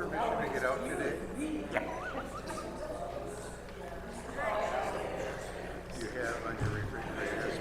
permission to get out today? Yeah. You have on your refrigerator.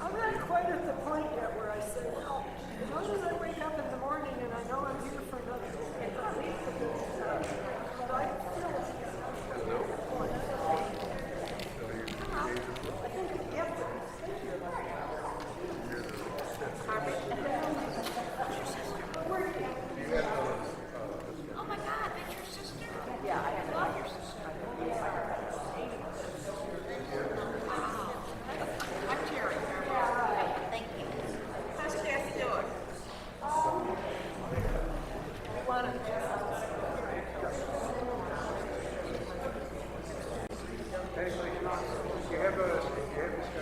I'm not quite at the point yet where I say, well, as long as I wake up in the morning and I know I'm here for another week, but I feel I think, yep. Oh my God, that's your sister? Yeah, I love your sister. I'm Terry. Thank you. How's Kathy doing? Actually, you have a schedule.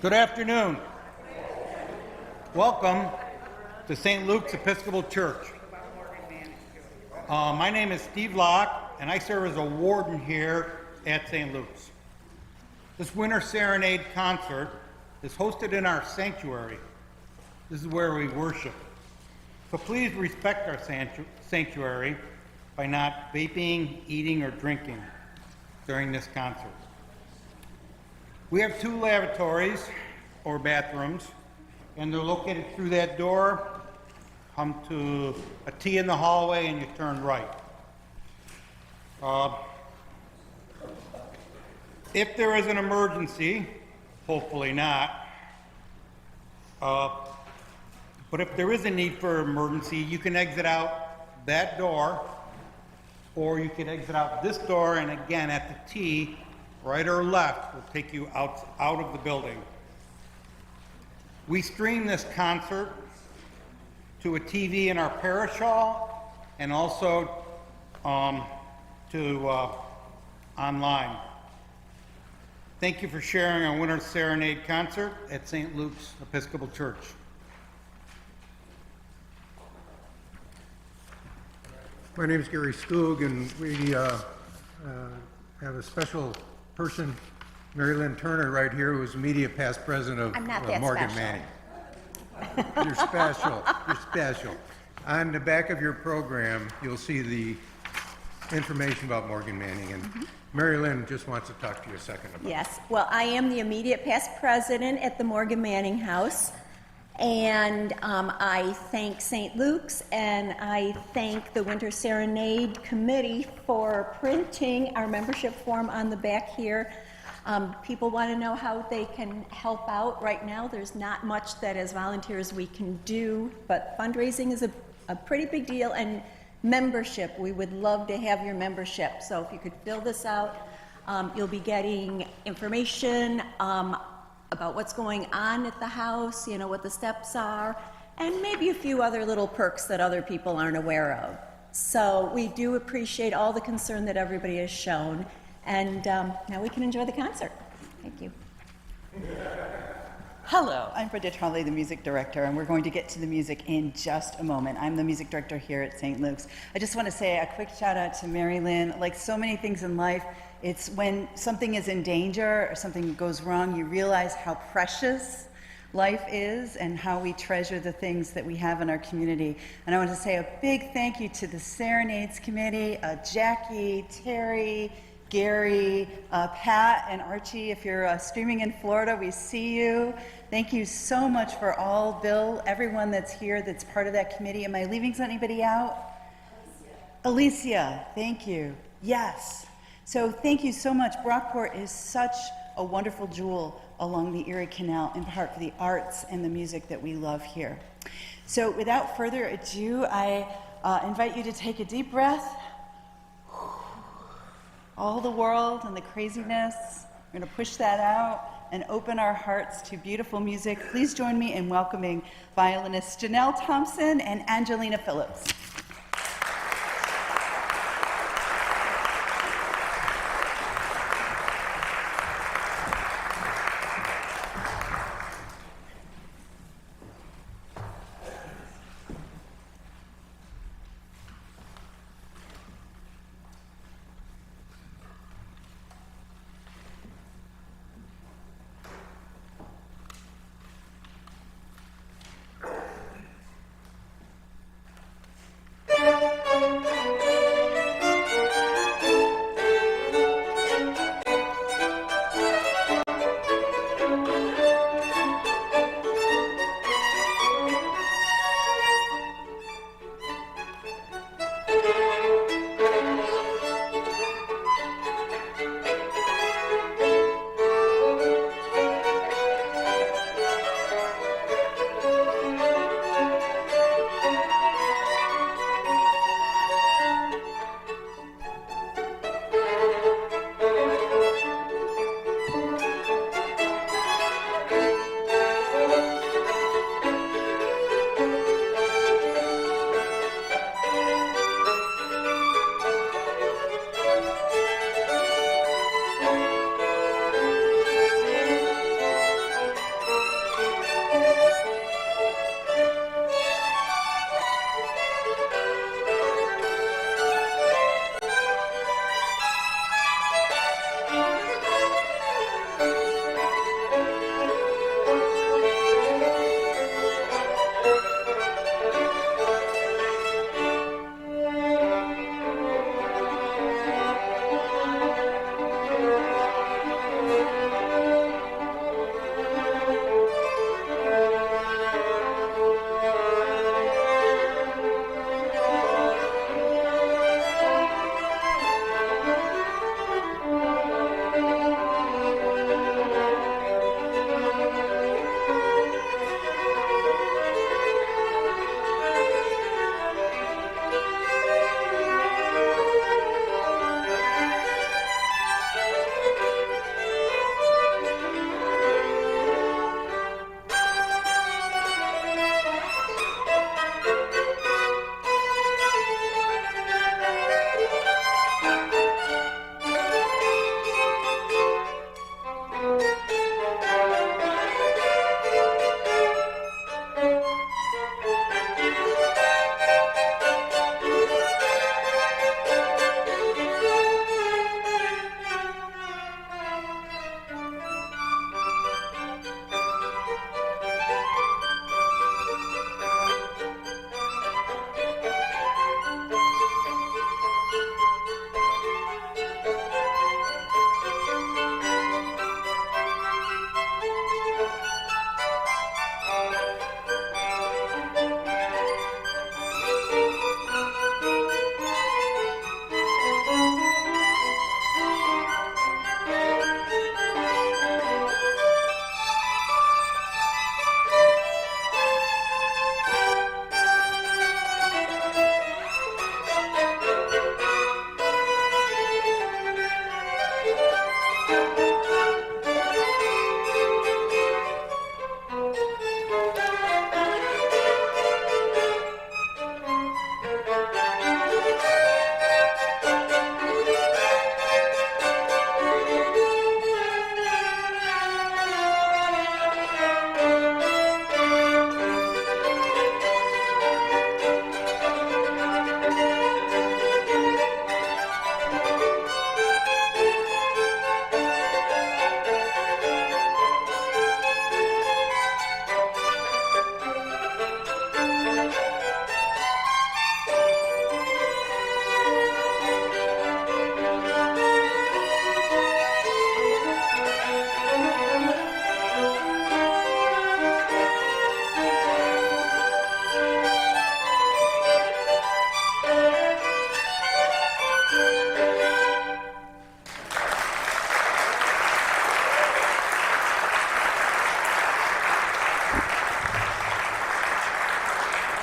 Good afternoon. Welcome to St. Luke's Episcopal Church. My name is Steve Locke, and I serve as a warden here at St. Luke's. This Winter Serenade concert is hosted in our sanctuary. This is where we worship. So please respect our sanctuary by not vaping, eating, or drinking during this concert. We have 2 lavatories or bathrooms, and they're located through that door. Come to a T in the hallway and you turn right. If there is an emergency, hopefully not, but if there is a need for emergency, you can exit out that door, or you can exit out this door, and again, at the T, right or left, will take you out of the building. We stream this concert to a TV in our parish hall, and also to online. Thank you for sharing our Winter Serenade concert at St. Luke's Episcopal Church. My name is Gary Skoog, and we have a special person, Mary Lynn Turner, right here, who's media past president of I'm not that Morgan special. Manning. You're special. You're special. On the back of your program, you'll see the information about Morgan Manning, and Mary Lynn just wants to talk to you a second about Yes, well, I am the immediate past president at the Morgan Manning House, and I thank St. Luke's and I thank the Winter Serenade Committee for printing our membership form on the back here. People want to know how they can help out. Right now, there's not much that as volunteers we can do, but fundraising is a pretty big deal, and membership, we would love to have your membership. So if you could fill this out, you'll be getting information about what's going on at the house, you know, what the steps are, and maybe a few other little perks that other people aren't aware of. So we do appreciate all the concern that everybody has shown, and now we can enjoy the concert. Thank you. Hello, I'm Brenda Trombley, the music director, and we're going to get to the music in just a moment. I'm the music director here at St. Luke's. I just want to say a quick shout out to Mary Lynn. Like so many things in life, it's when something is in danger or something goes wrong, you realize how precious life is and how we treasure the things that we have in our community. And I want to say a big thank you to the Serenades Committee, Jackie, Terry, Gary, Pat, and Archie. If you're streaming in Florida, we see you. Thank you so much for all, Bill, everyone that's here that's part of that committee. Am I leaving anybody out? Alicia, thank you. Yes. So thank you so much. Brockport is such a wonderful jewel along the Erie Canal, in part for the arts and the music that we love here. So without further ado, I invite you to take a deep breath. All the world and the craziness, we're going to push that out and open our hearts to beautiful music. Please join me in welcoming violinists Janelle Thompson and Angelina Phillips.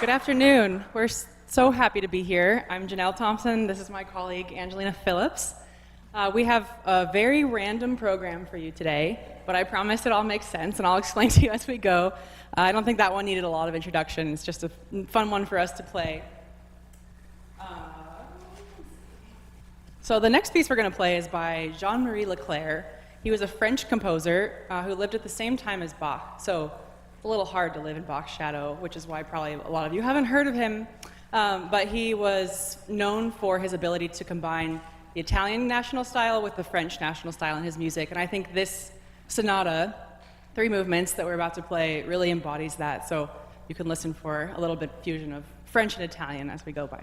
Good afternoon. We're so happy to be here. I'm Janelle Thompson. This is my colleague, Angelina Phillips. We have a very random program for you today, but I promise it all makes sense, and I'll explain to you as we go. I don't think that one needed a lot of introduction. It's just a fun one for us to play. So the next piece we're going to play is by Jean-Marie Leclerc. He was a French composer who lived at the same time as Bach. So it's a little hard to live in Bach's shadow, which is why probably a lot of you haven't heard of him. But he was known for his ability to combine the Italian national style with the French national style in his music. And I think this sonata, 3 movements that we're about to play, really embodies that. So you can listen for a little bit fusion of French and Italian as we go by.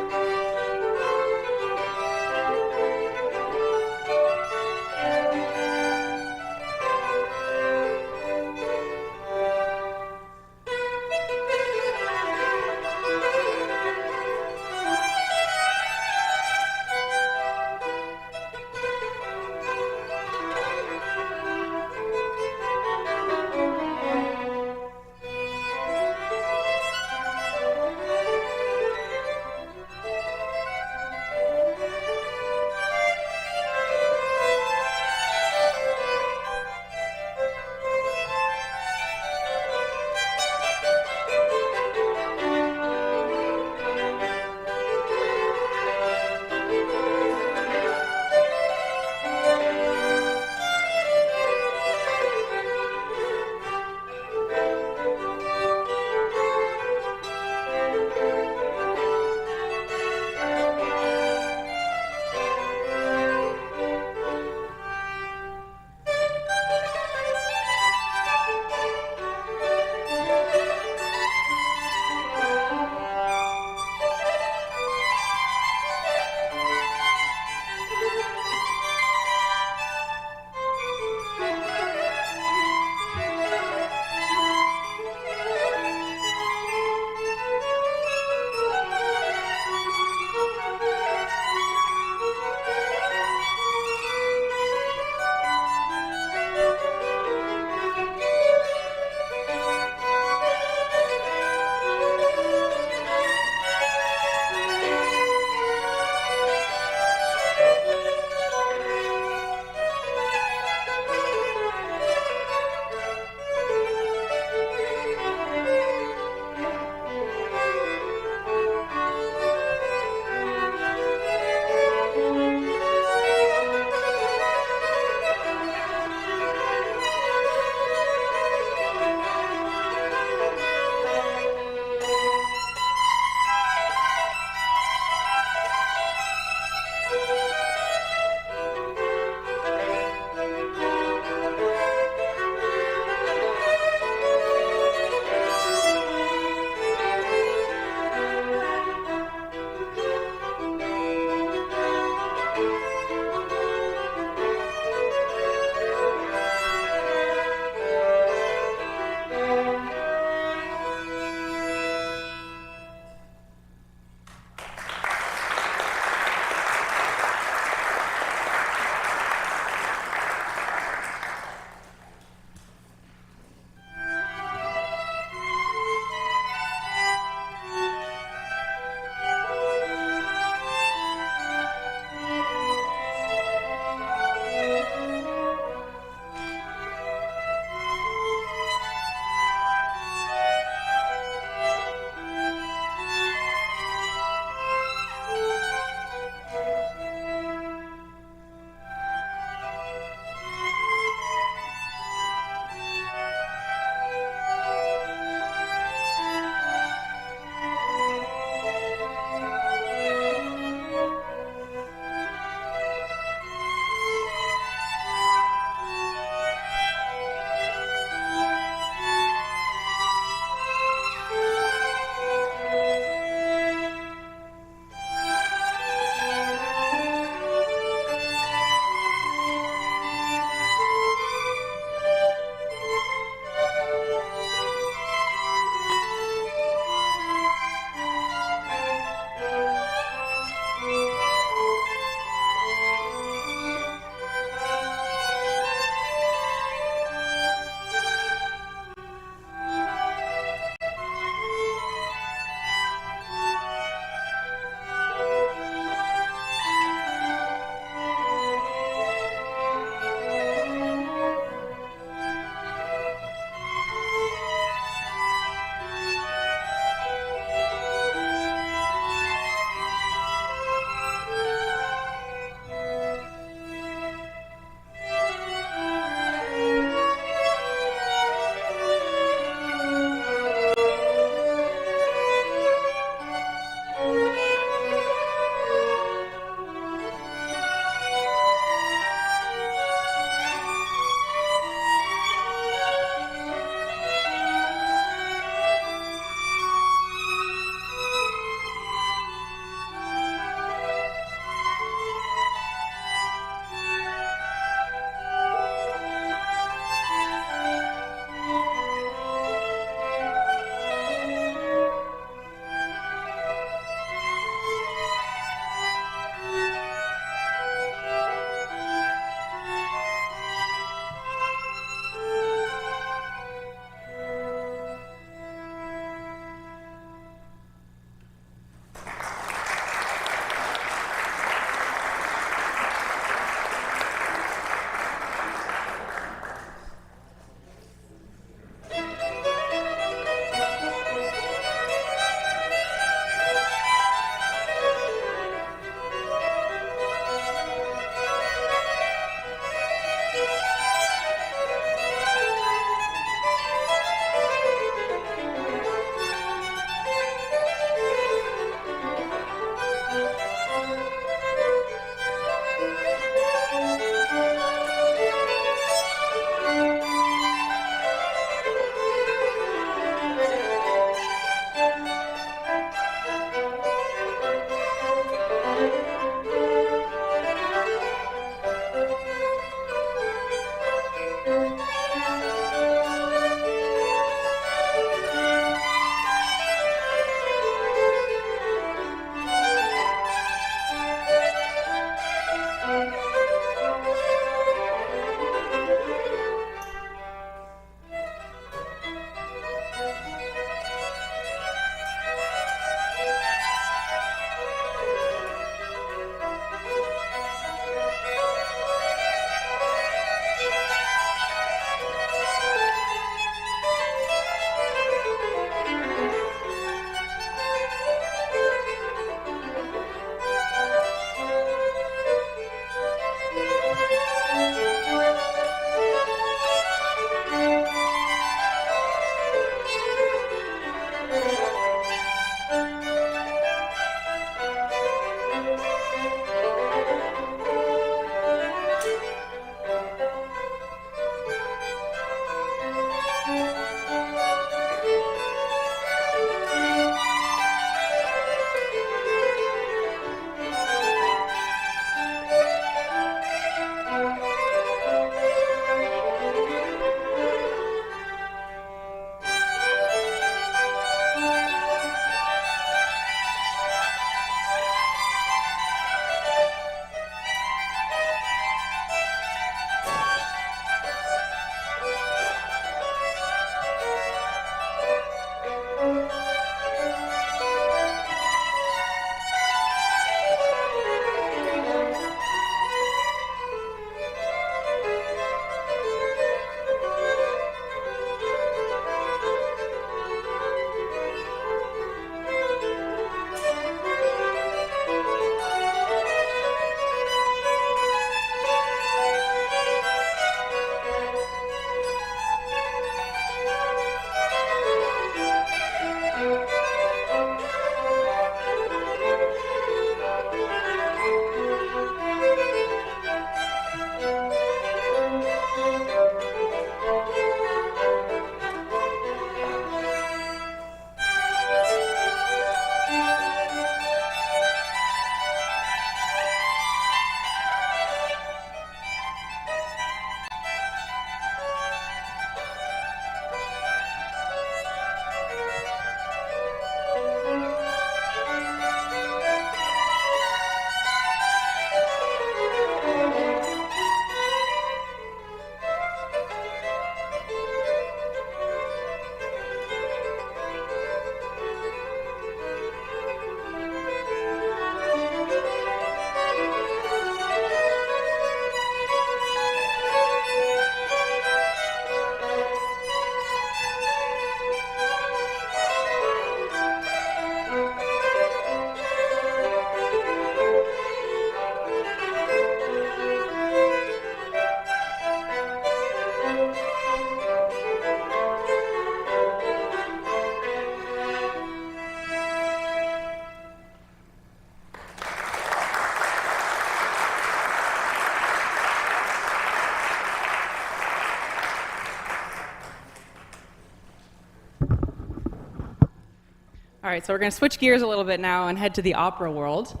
All right, so we're going to switch gears a little bit now and head to the opera world.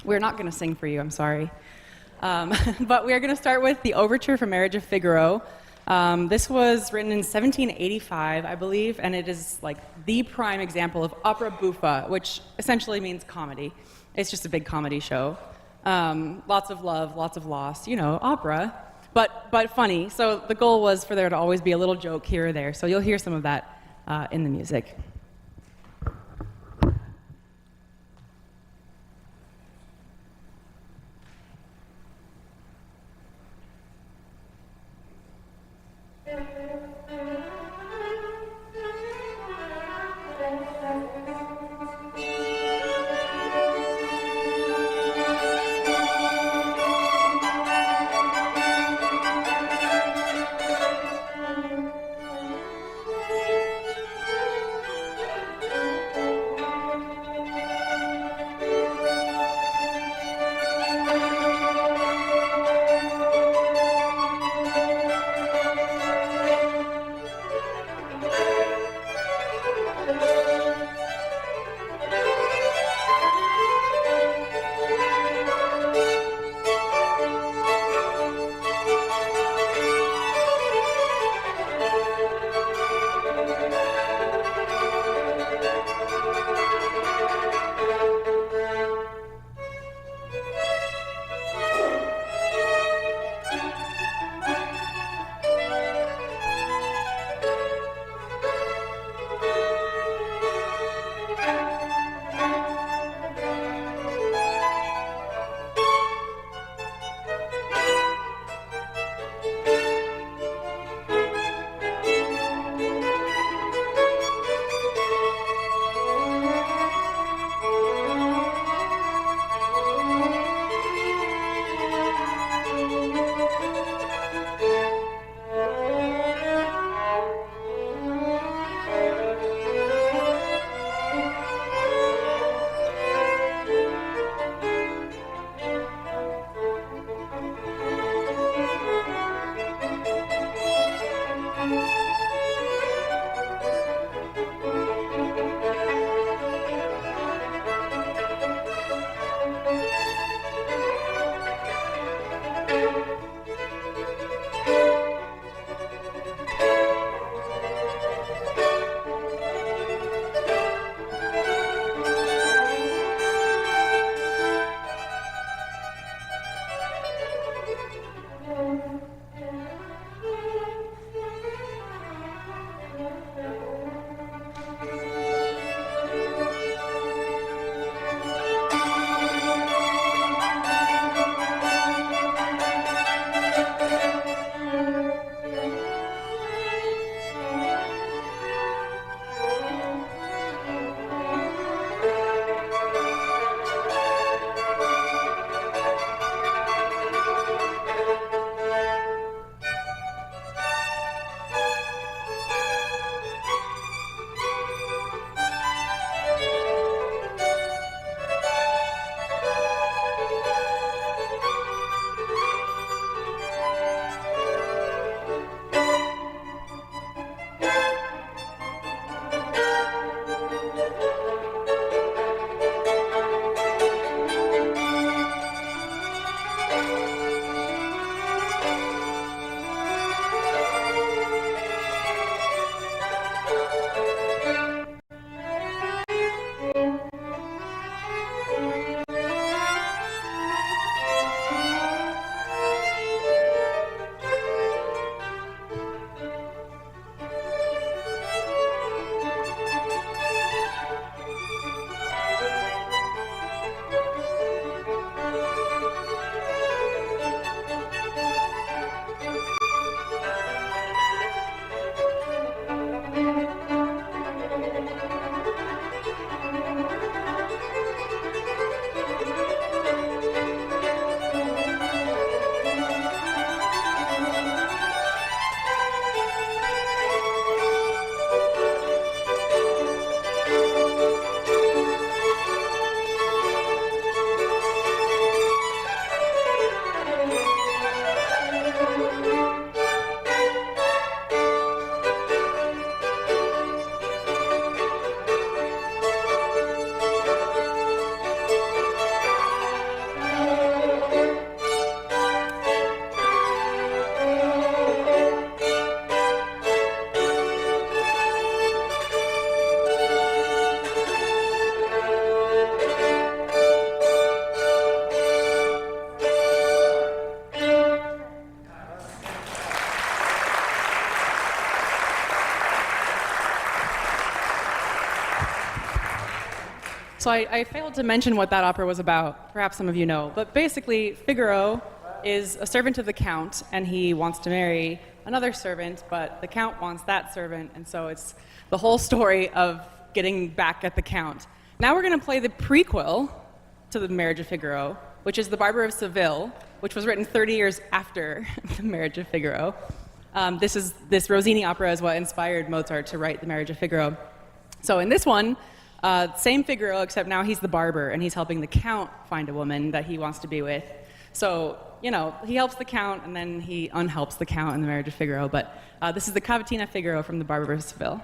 We're not going to sing for you, I'm sorry. But we are going to start with the Overture for Marriage of Figaro. This was written in 1785, I believe, and it is like the prime example of opera buffa, which essentially means comedy. It's just a big comedy show. Lots of love, lots of loss, you know, opera, but funny. So the goal was for there to always be a little joke here or there. So you'll hear some of that in the music. So I failed to mention what that opera was about. Perhaps some of you know. But basically, Figaro is a servant of the Count, and he wants to marry another servant, but the Count wants that servant, and so it's the whole story of getting back at the Count. Now we're going to play the prequel to The Marriage of Figaro, which is The Barber of Seville, which was written 30 years after The Marriage of Figaro. This Rossini opera is what inspired Mozart to write The Marriage of Figaro. So in this one, same Figaro, except now he's the barber, and he's helping the Count find a woman that he wants to be with. So, you know, he helps the Count, and then he unhelps the Count in The Marriage of Figaro. But this is the Cavatina Figaro from The Barber of Seville.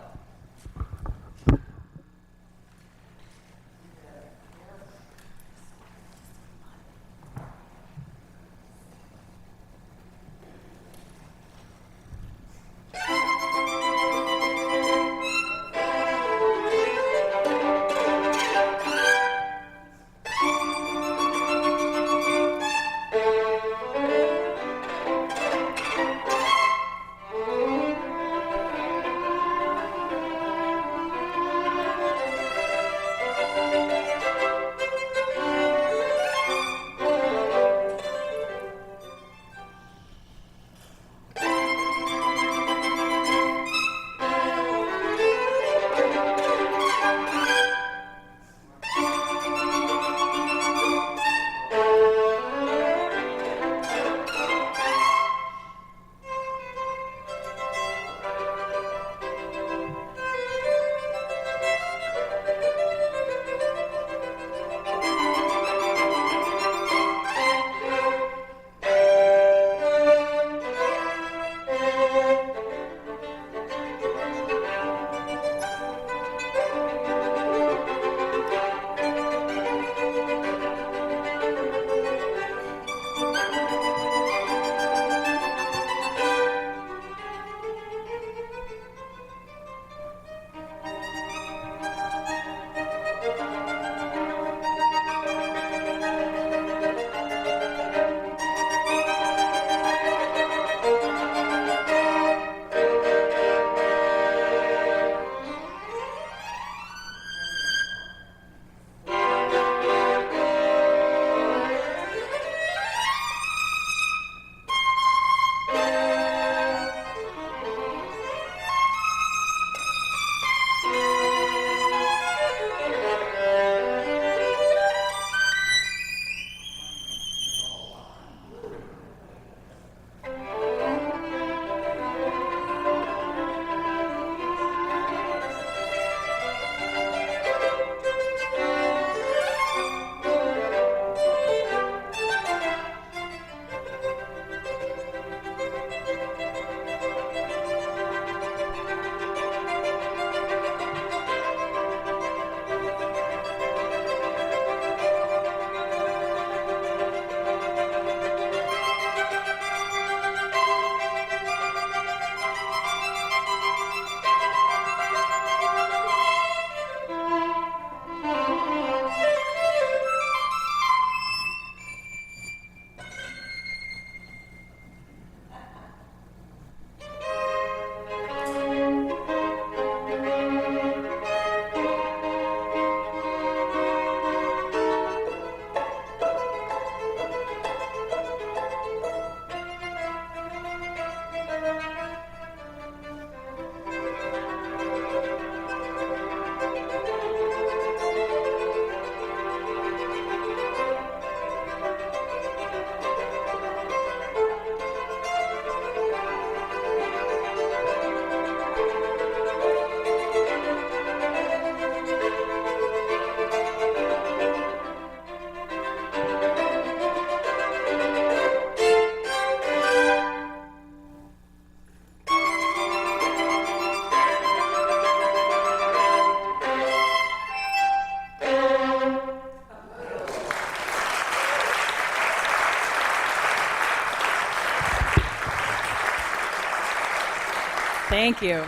Thank you.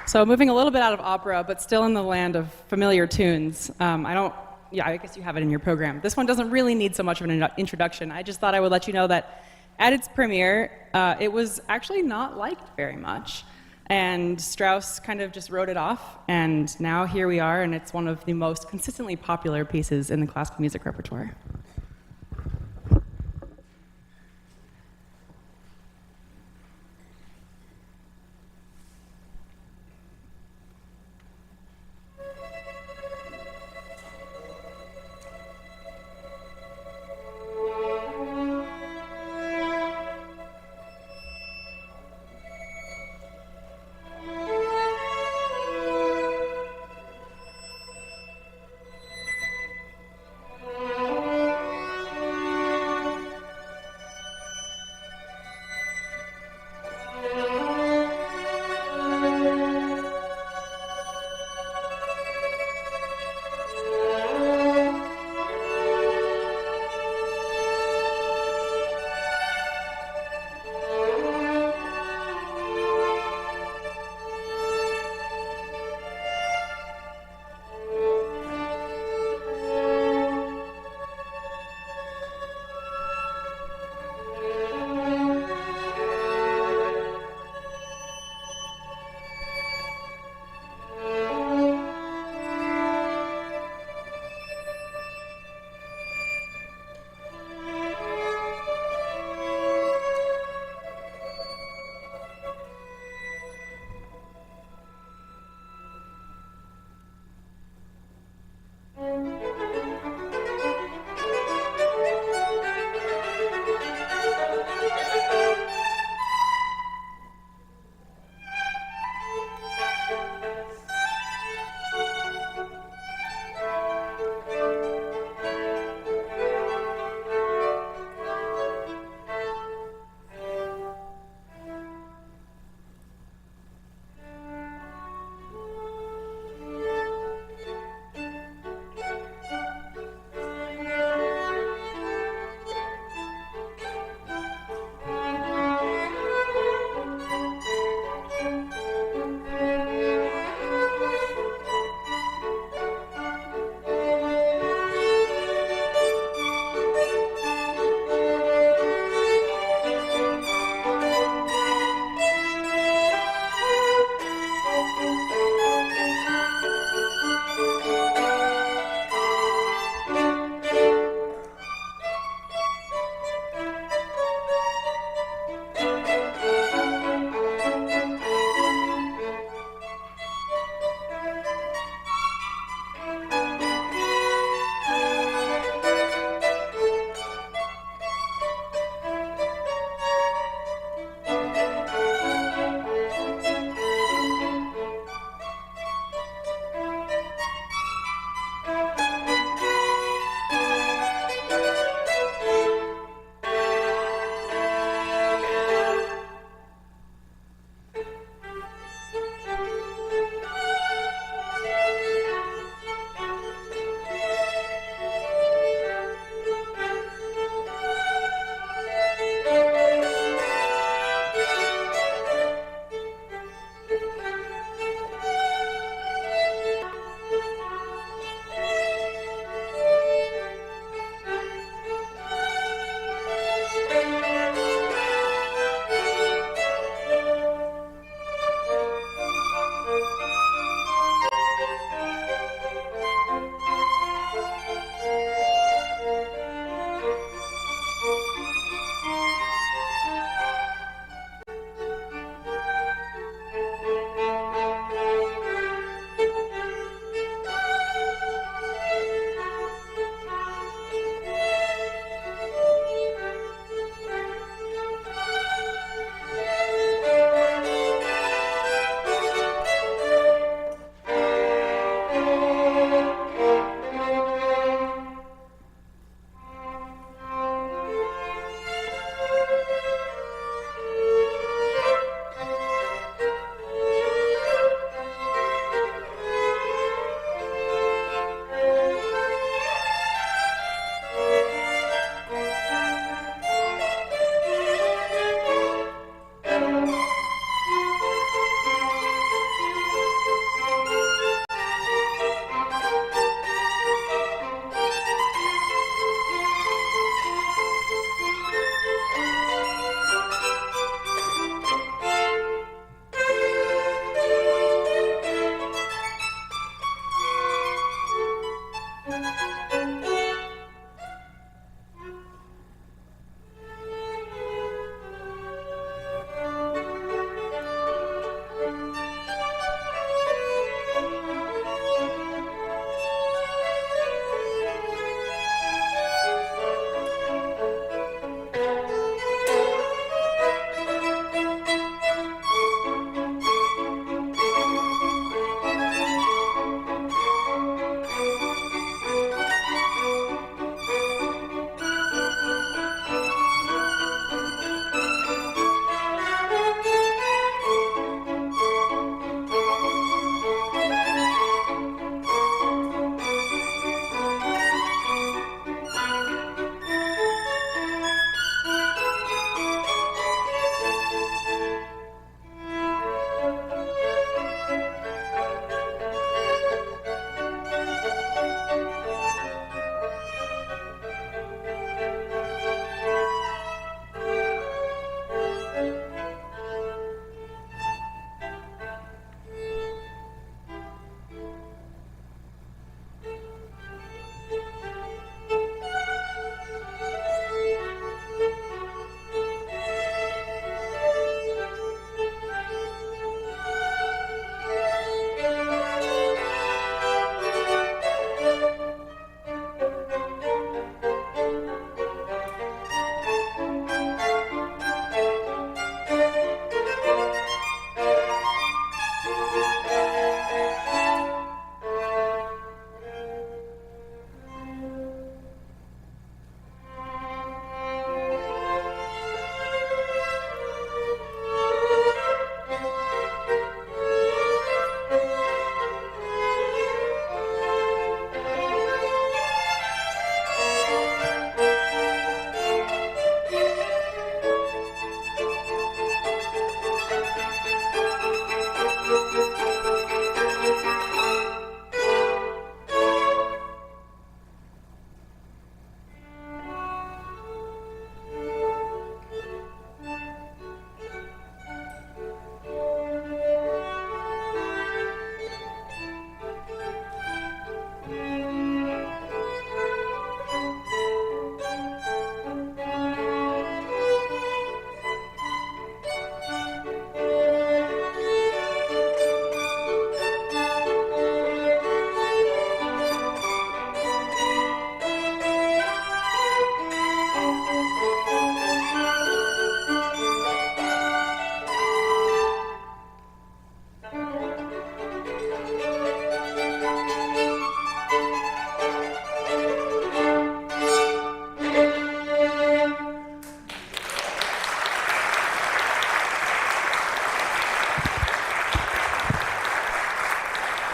So moving a little bit out of opera, but still in the land of familiar tunes. I guess you have it in your program. This one doesn't really need so much of an introduction. I just thought I would let you know that at its premiere, it was actually not liked very much. And Strauss kind of just wrote it off, and now here we are, and it's one of the most consistently popular pieces in the classical music repertoire.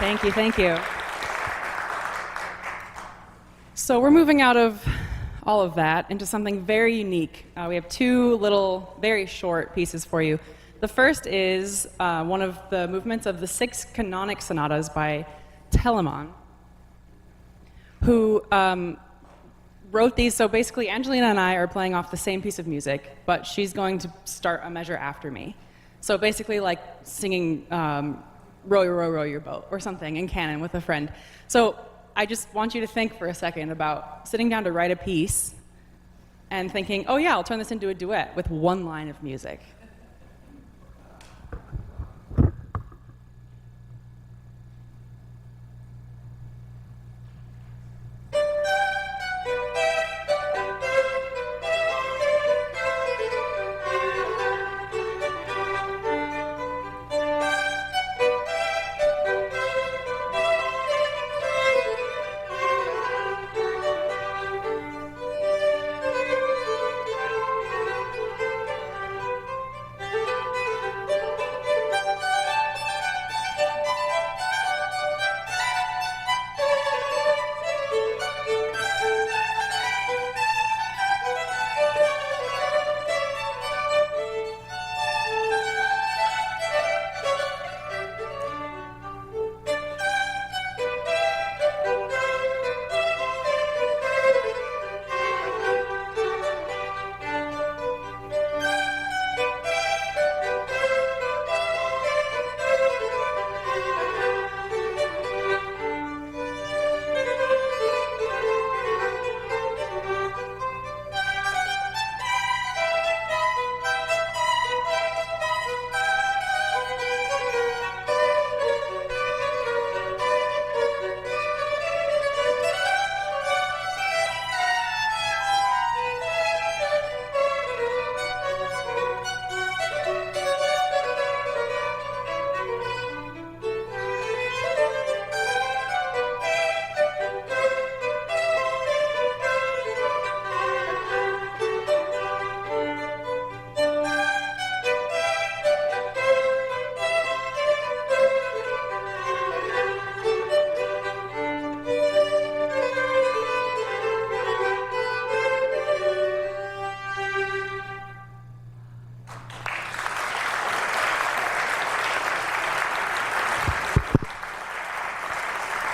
Thank you, thank you. So we're moving out of all of that into something very unique. We have two little, very short pieces for you. The first is one of the movements of the 6 canonic sonatas by Telemon, who wrote these. So basically, Angelina and I are playing off the same piece of music, but she's going to start a measure after me. So basically, like singing row, row, row your boat or something in canon with a friend. So I just want you to think for a second about sitting down to write a piece and thinking, oh yeah, I'll turn this into a duet with one line of music.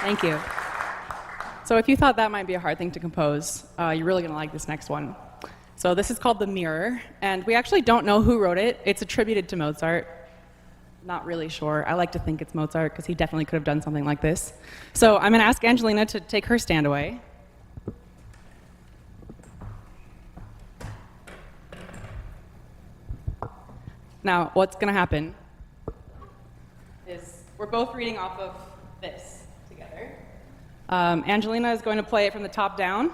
Thank you. So if you thought that might be a hard thing to compose, you're really going to like this next one. So this is called The Mirror, and we actually don't know who wrote it. It's attributed to Mozart. Not really sure. I like to think it's Mozart because he definitely could have done something like this. So I'm going to ask Angelina to take her stand away. Now, what's going to happen is we're both reading off of this together. Angelina is going to play it from the top down,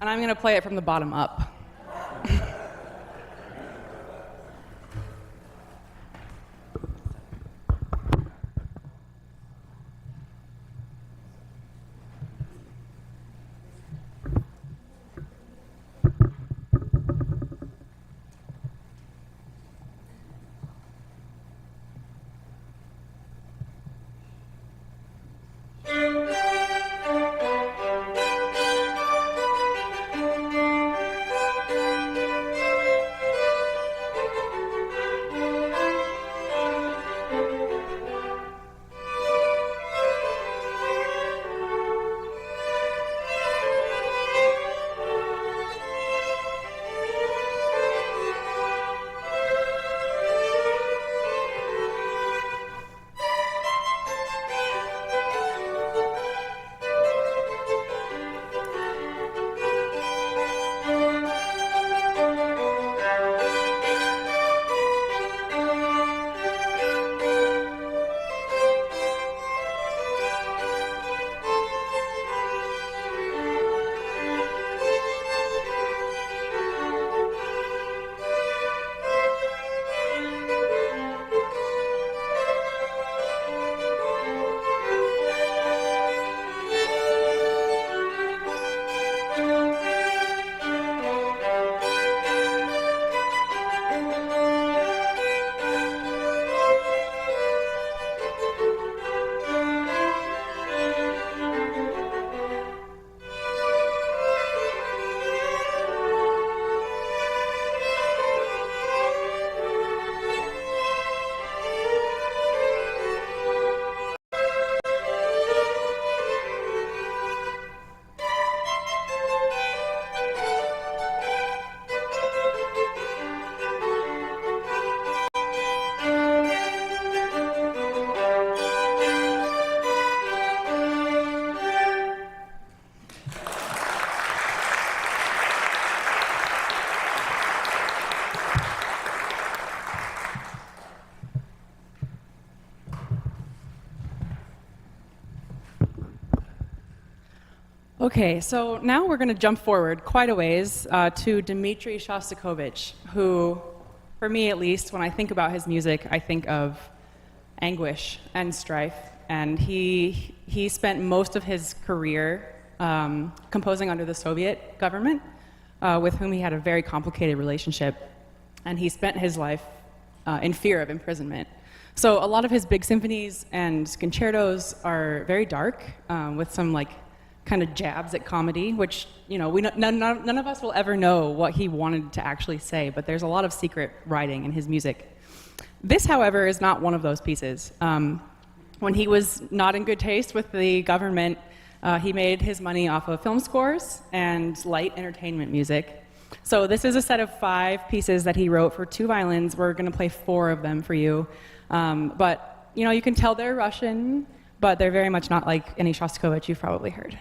and I'm going to play it from the bottom up. Okay, so now we're going to jump forward quite a ways to Dmitri Shostakovich, who, for me at least, when I think about his music, I think of anguish and strife. And he spent most of his career composing under the Soviet government, with whom he had a very complicated relationship. And he spent his life in fear of imprisonment. So a lot of his big symphonies and concertos are very dark, with some like kind of jabs at comedy, which, you know, none of us will ever know what he wanted to actually say, but there's a lot of secret writing in his music. This, however, is not one of those pieces. When he was not in good taste with the government, he made his money off of film scores and light entertainment music. So this is a set of 5 pieces that he wrote for 2 violins. We're going to play 4 of them for you. But, you know, you can tell they're Russian, but they're very much not like any Shostakovich you've probably heard.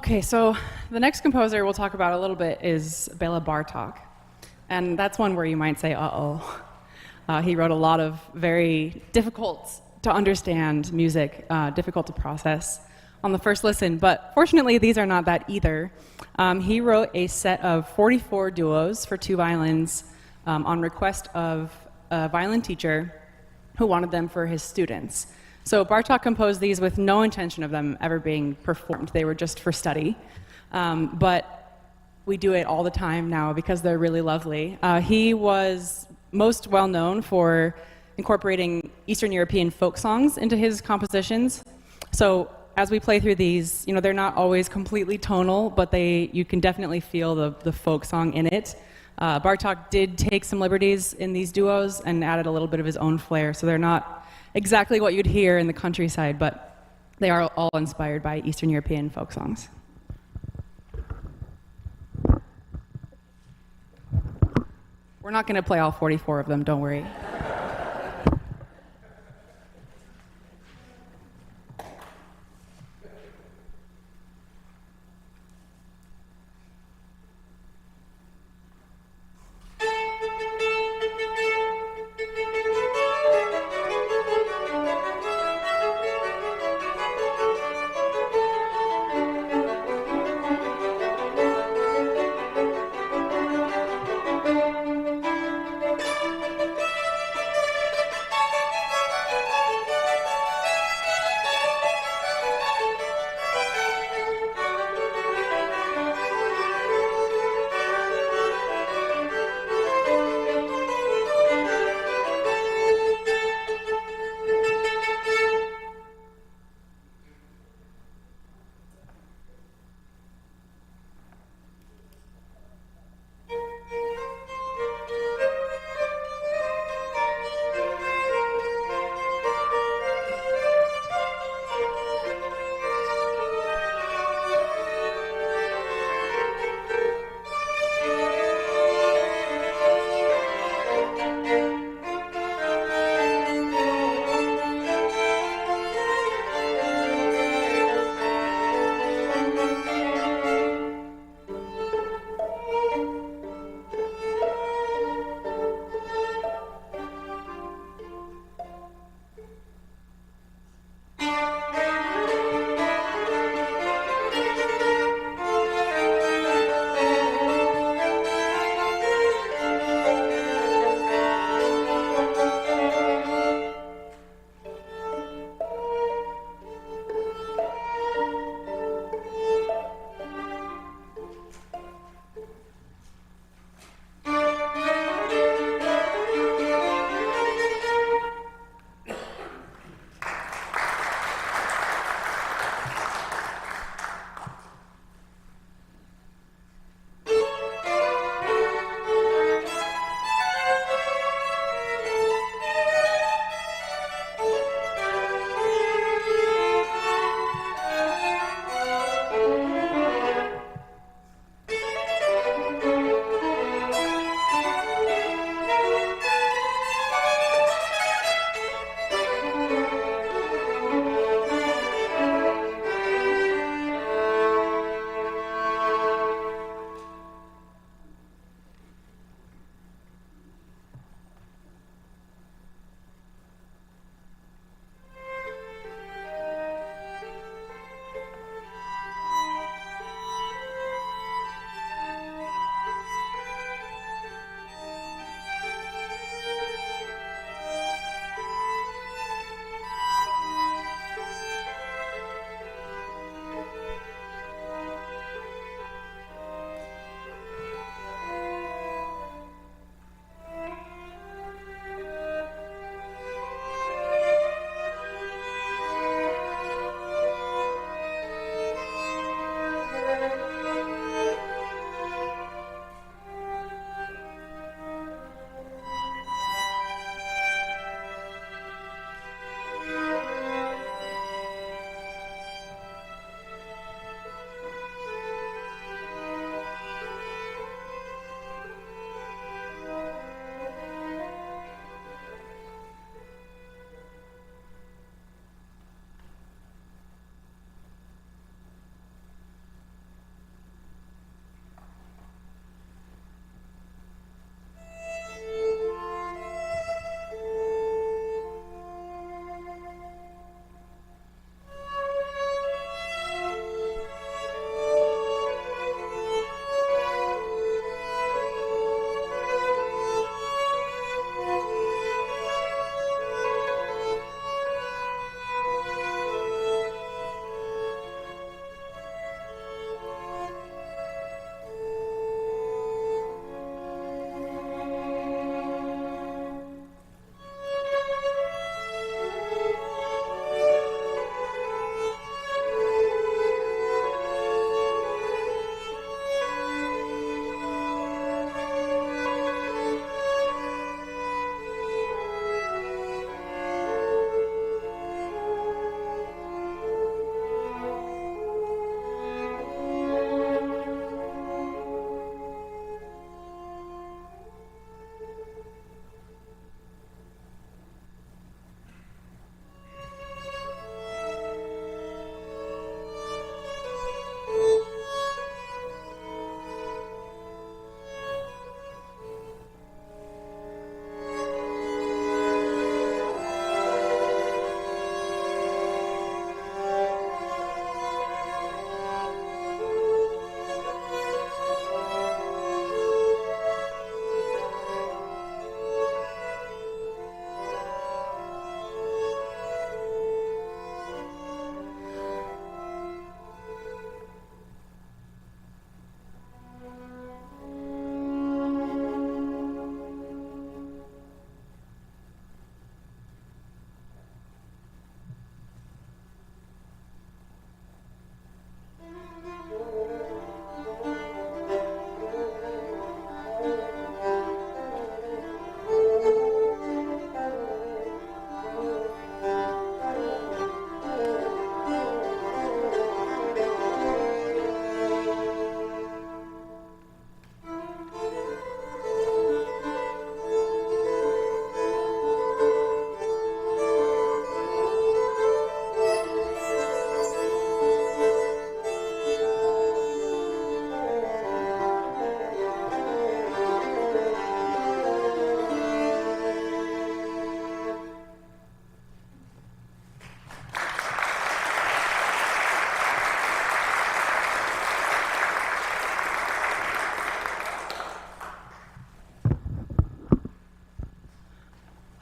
Okay, so the next composer we'll talk about a little bit is Bela Bartok. And that's one where you might say, uh-oh. He wrote a lot of very difficult to understand music, difficult to process on the first listen. But fortunately, these are not that either. He wrote a set of 44 duos for 2 violins on request of a violin teacher who wanted them for his students. So Bartok composed these with no intention of them ever being performed. They were just for study. But we do it all the time now because they're really lovely. He was most well known for incorporating Eastern European folk songs into his compositions. So as we play through these, they're not always completely tonal, but you can definitely feel the folk song in it. Bartok did take some liberties in these duos and added a little bit of his own flair, so they're not exactly what you'd hear in the countryside, but they are all inspired by Eastern European folk songs. We're not going to play all 44 of them, don't worry.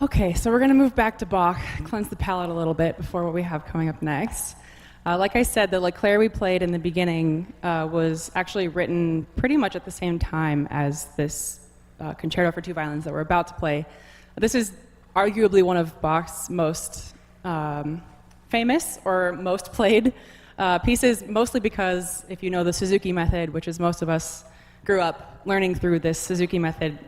Okay, so we're going to move back to Bach, cleanse the palate a little bit before what we have coming up next. Like I said, the Leclerc we played in the beginning was actually written pretty much at the same time as this concerto for two violins that we're about to play. This is arguably one of Bach's most famous or most played pieces, mostly because if you know the Suzuki method, which is most of us grew up learning through this Suzuki method,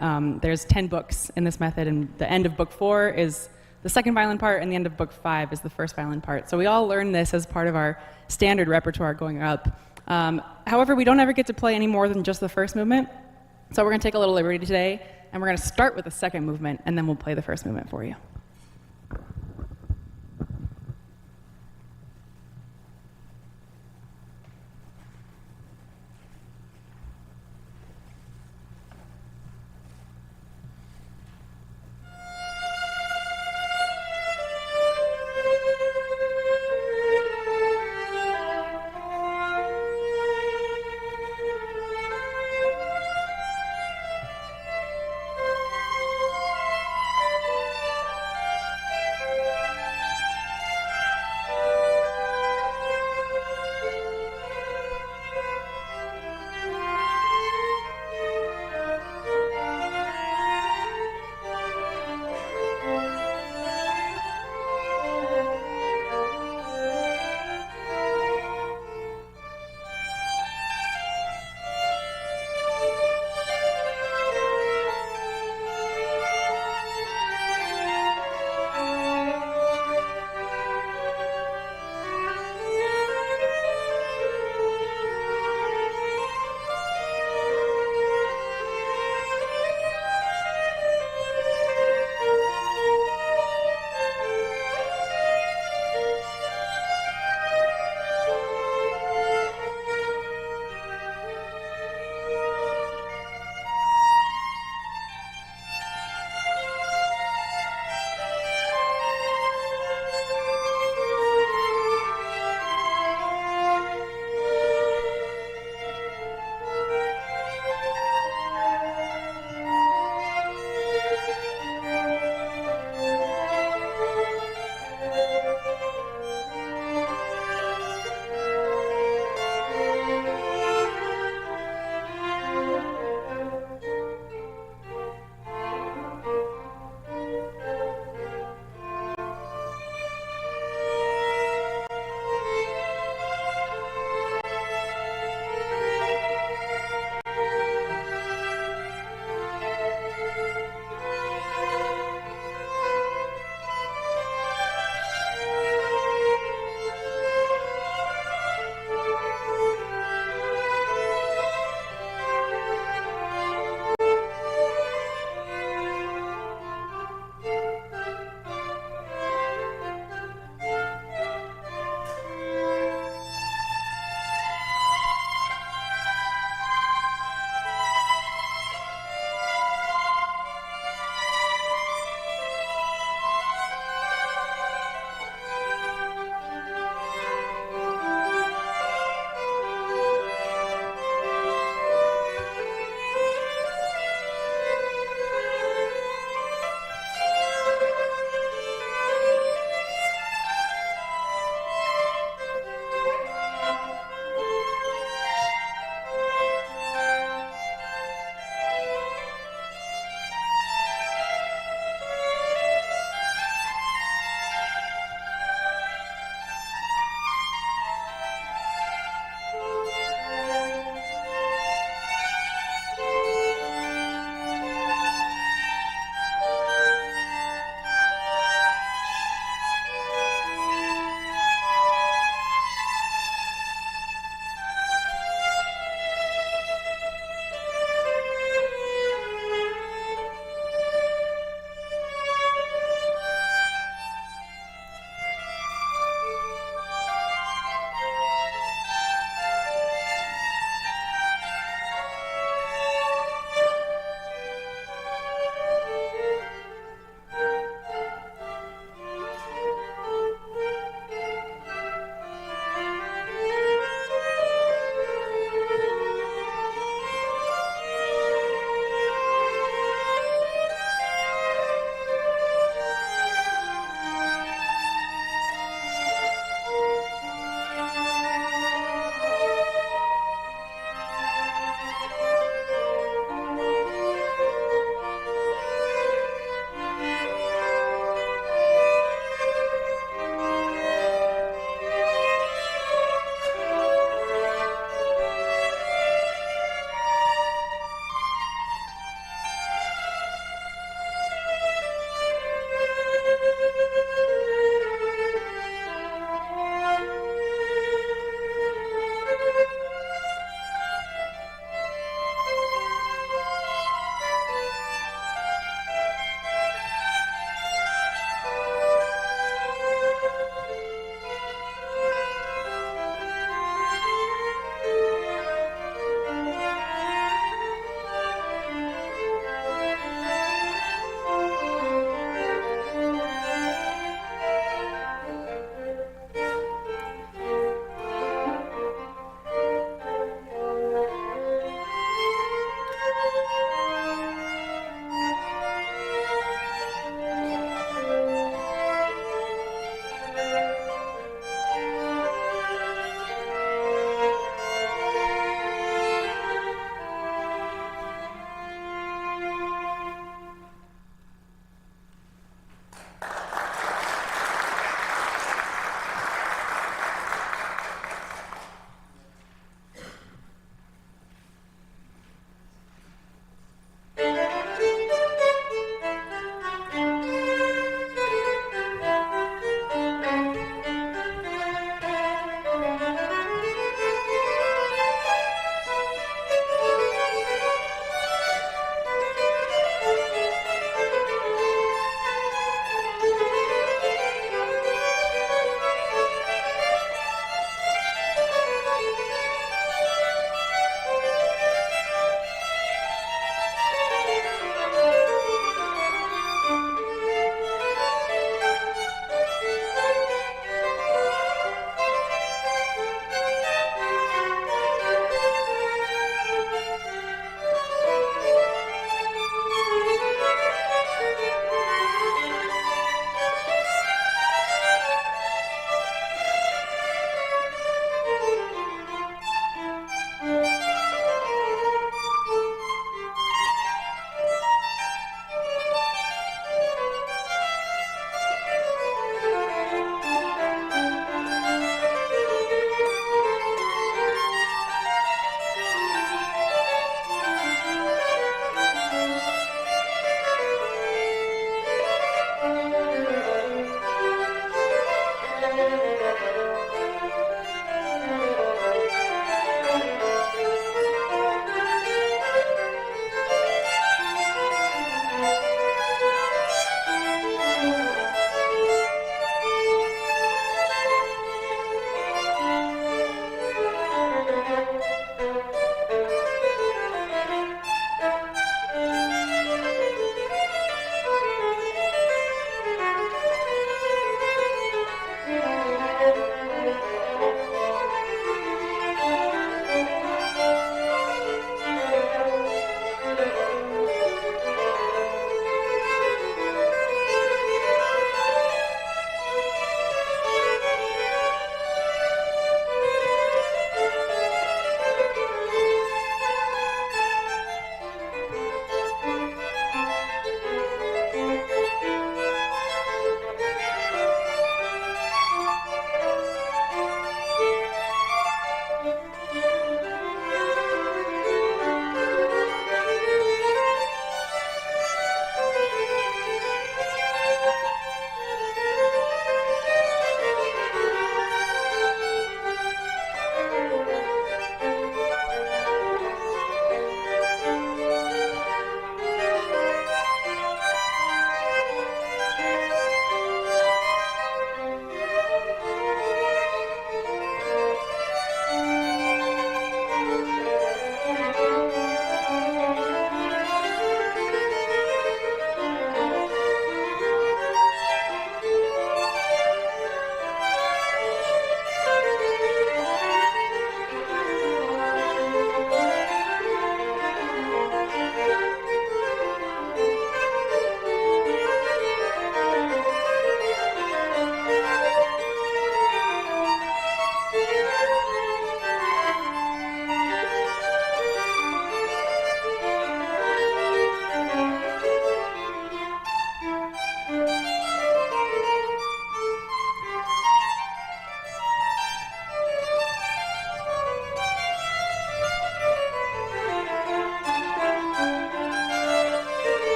there's 10 books in this method, and the end of book 4 is the second violin part, and the end of book 5 is the first violin part. So we all learn this as part of our standard repertoire going up. However, we don't ever get to play any more than just the first movement, so we're going to take a little liberty today, and we're going to start with the second movement, and then we'll play the first movement for you.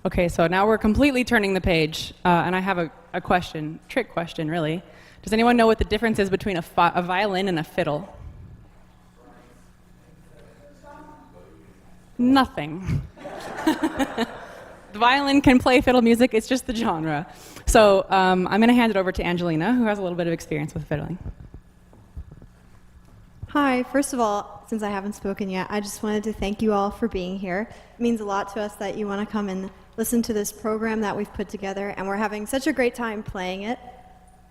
Okay, so now we're completely turning the page, and I have a question, trick question, really. Does anyone know what the difference is between a violin and a fiddle? Nothing. The violin can play fiddle music, it's just the genre. So I'm going to hand it over to Angelina, who has a little bit of experience with fiddling. Hi, first of all, since I haven't spoken yet, I just wanted to thank you all for being here. It means a lot to us that you want to come and listen to this program that we've put together, and we're having such a great time playing it.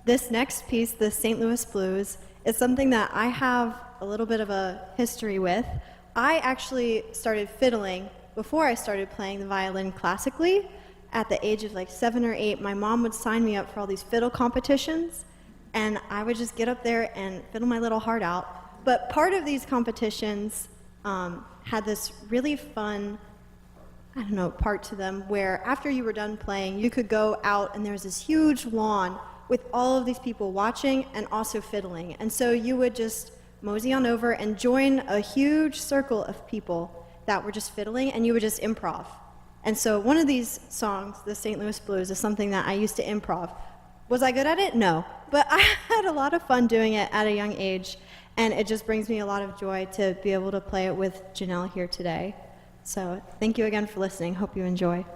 This next piece, the St. Louis Blues, is something that I have a little bit of a history with. I actually started fiddling before I started playing the violin classically. At the age of like 7 or 8, my mom would sign me up for all these fiddle competitions, and I would just get up there and fiddle my little heart out. But part of these competitions had this really fun, I don't know, part to them where after you were done playing, you could go out and there was this huge lawn with all of these people watching and also fiddling. And so you would just mosey on over and join a huge circle of people that were just fiddling, and you would just improv. And so one of these songs, the St. Louis Blues, is something that I used to improv. Was I good at it? No. But I had a lot of fun doing it at a young age, and it just brings me a lot of joy to be able to play it with Janelle here today. So thank you again for listening. Hope you enjoy.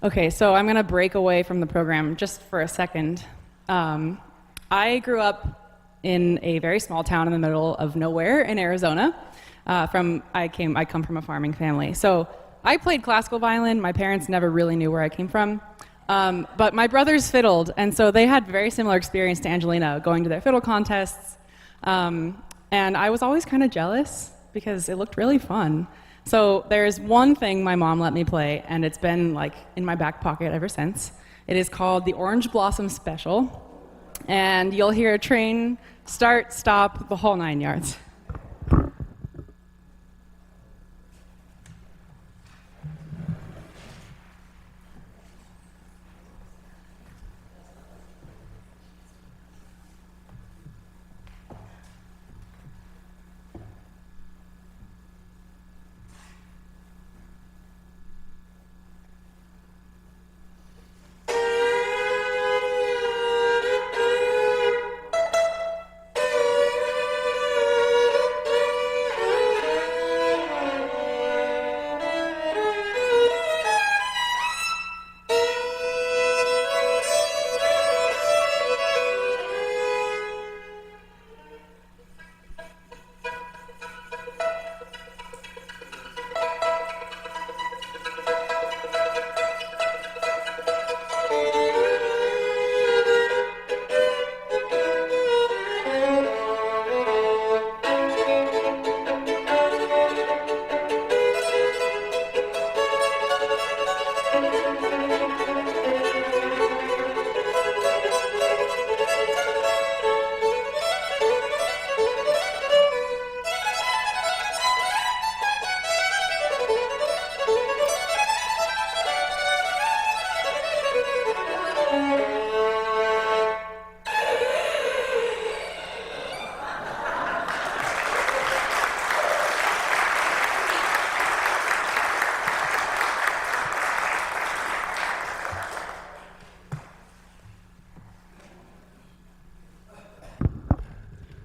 Okay, so I'm going to break away from the program just for a second. I grew up in a very small town in the middle of nowhere in Arizona. I come from a farming family. So I played classical violin. My parents never really knew where I came from. But my brothers fiddled, and so they had very similar experience to Angelina, going to their fiddle contests. And I was always kind of jealous because it looked really fun. So there's one thing my mom let me play, and it's been like in my back pocket ever since. It is called the Orange Blossom Special, and you'll hear a train start, stop, the whole 9 yards.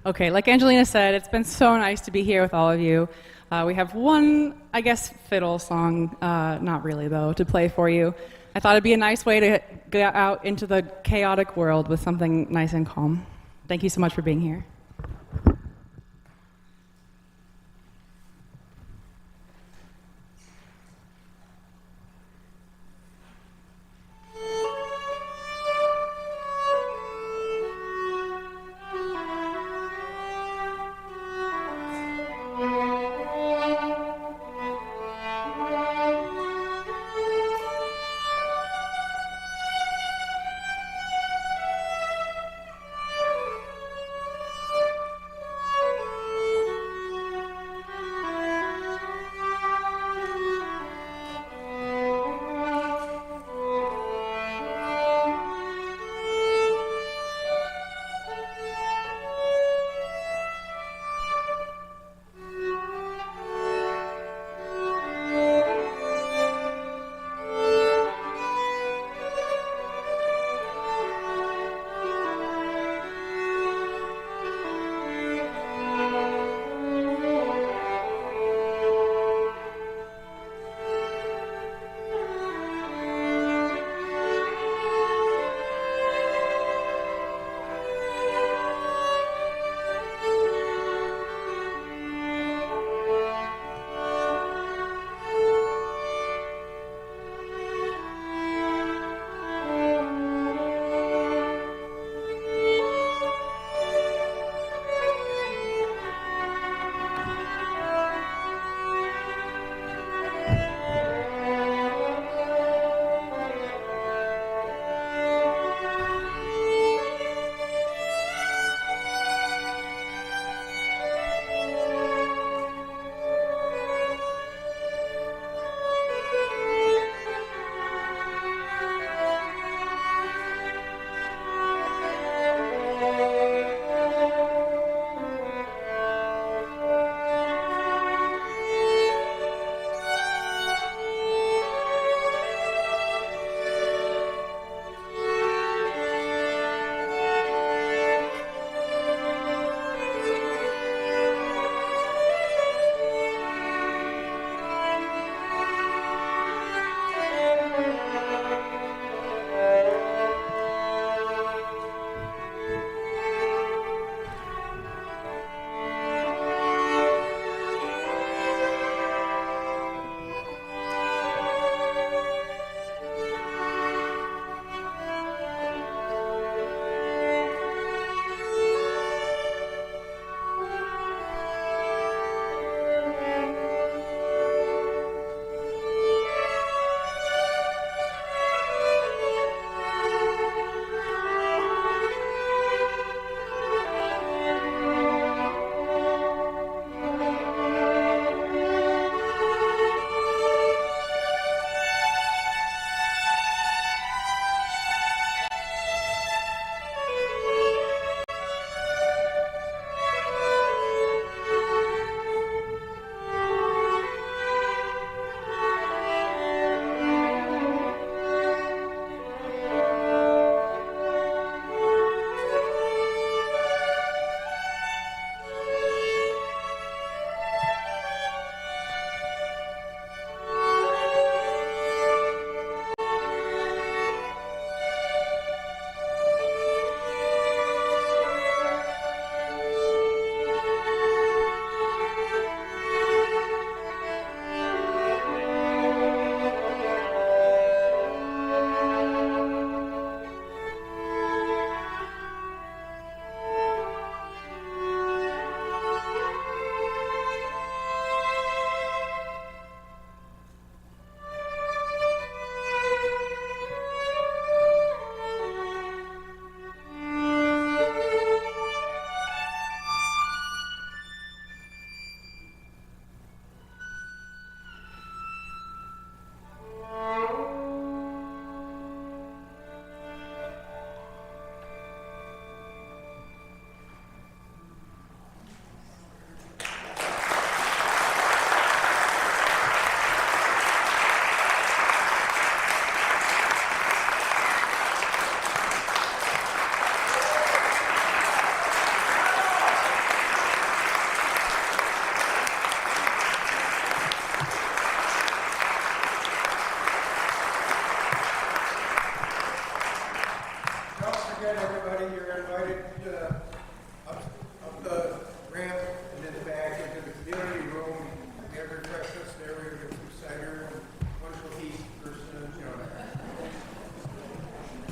Okay, like Angelina said, it's been so nice to be here with all of you. We have one, I guess, fiddle song, not really though, to play for you. I thought it'd be a nice way to get out into the chaotic world with something nice and calm. Thank you so much for being here.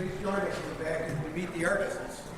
Please join us in the back as we meet the artists.